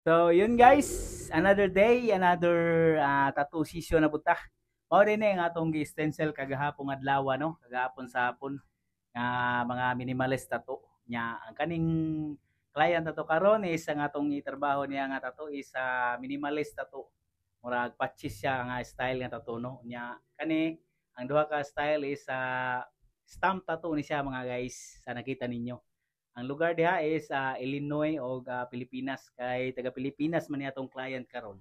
So, yun guys, another day, another tattoo session na buta. Mao din ang atong gi-stencil kagahapon adlaw no, kagahapon sa hapon nga mga minimalist tattoo nya. Ang kaning client nato karon is ang atong itrabaho niya nga tattoo is minimalist tattoo. Murag patches siya nga style nga tattoo no. Nya kani ang duha ka style is stamp tattoo ni siya mga guys sa nakita ninyo. Ang lugar diha is Illinois o Pilipinas kay taga Pilipinas man niya tong client karon.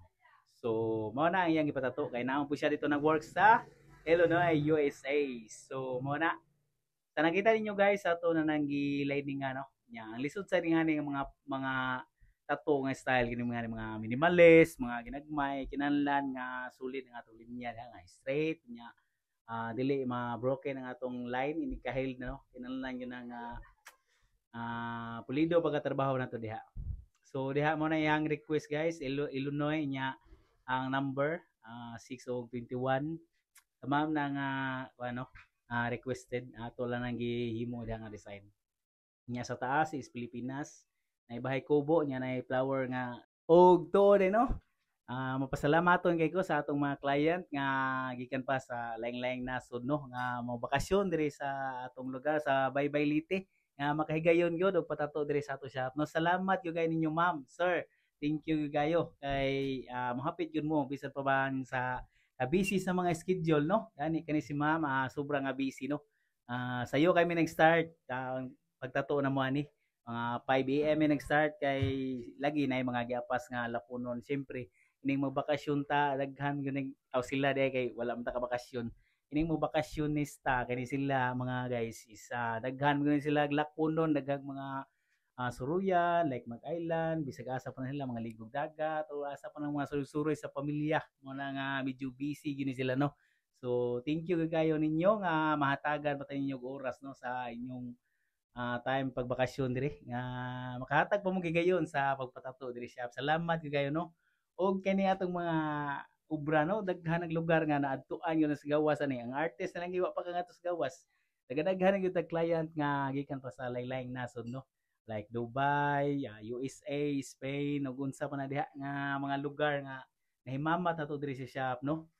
So mao na ang iyang ipatato kay naman po siya dito nag-work sa Illinois, USA. So mao na sa nakita ninyo guys ato na nang gi-lining ano nya ang lisod sa nga ning mga tattoo nga style kini mga minimalist, mga ginagmay, kinahanglan nga sulit ang atong linya nga straight nya dili ma broken ang atong line ini kahil no kinahanglan yun nga pulido pagkatrabaho na to diha. So diha mo na yang request guys, Illinois nya ang number 6 o 21. Tamam na nga ano requested ato lang nang gihimo diha nga design. Nya sa taas is Pilipinas, na ibahay kubo nya na flower nga og tuod no. Mapasalamaton kay ko sa atong mga client nga gikan pa sa laing-laing nasod no nga mo bakasyon diri sa atong lugar sa Baybay Lite nga makahigayon gyud og patato diri sa ato shop. No, salamat gyud kay ninyo ma'am, sir. Thank you gayo kay mohapit gyud mo bisan pa man sa busy sa mga schedule no. Kani si ma'am sobrang busy no. Sayo kami nag-start pagtato na mo ani mga 5 AM nag-start kay lagi na mga giapas nga lapunon. Siyempre ining magbakasyon ta daghan gyud aw sila day kay wala man ta ka bakasyon ining mo bakasyonista kani sila mga guys is daghan gyud sila lakonon daghang mga suruyan like Mag Island bisag asa pa na sila mga ligog dagat o asa pa ng mga suroy-suroy sa pamilya mo na nga medyo busy gyud sila no. So thank you kayo ninyo nga mahatagan pa ninyo oras no sa inyong time pagbakasyon diri nga makahatag pa mo gigayon sa pagpatato diri shop. Salamat kayo no. Og kani atong mga ubra no daghan ng lugar nga naadtuan yun sa gawas ani ang artist na lang giwa pa nga sa gawas. Daghan gyud tag client nga gikan pa sa lain-laing nasod no. Like Dubai, USA, Spain, ug unsa pa na diha nga mga lugar nga nahimamat na to diri sa shop no.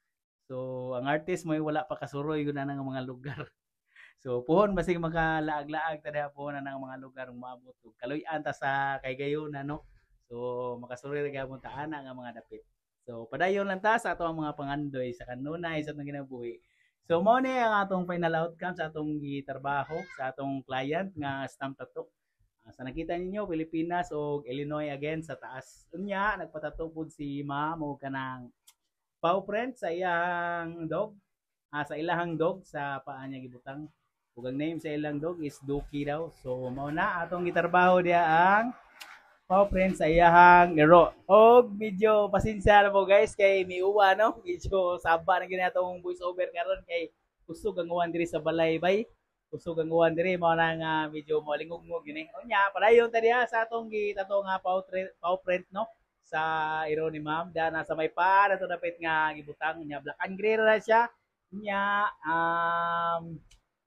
So ang artist mo wala pa kasuroy gud na nga mga lugar. So puhon basig makalaag-laag ta diha puhon na ng mga lugar umabot ug kaluy-an ta sa kay gayon no. So makasuri ra gyapon ta ana nga mga dapit. So padayon lang ta sa atong mga pangandoy sa kanunay sa atong ginabuhi. So mao ni ang atong final outcome sa atong gitrabaho sa atong client nga stamp tattoo. Sa nakita ninyo Pilipinas o Illinois again sa taas. Unya nagpatato pud si Ma'am og kanang paw print sa iyang dog. Sa ilahang dog sa paa niya gibutang. Ug ang name sa ilang dog is Duki daw. So mao na atong gitrabaho dia ang paw print sa iyahang iro. Og medyo pasensya na po guys kay miuwa no. Medyo saba na gyud atong voice over karon kay kusog ang uwan diri sa balay bay. Kusog ang uwan diri mao na nga medyo molingog-ngog gini. Unya padayon ta diha sa atong gitato nga paw print no sa iro ni ma'am da nasa may pa nato dapit nga gibutang nya black and gray ra siya nya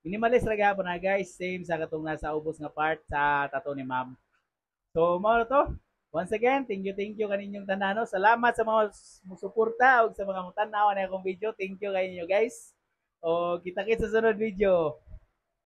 minimalist ra gyapon na guys same sa katong nasa ubos nga part sa tato ni ma'am. So mao na to. Once again, thank you kaninyong tanano. Salamat sa mga musuporta ug sa mga mutanaw na akong video. Thank you kaninyo guys. O kita-kits sa sunod video.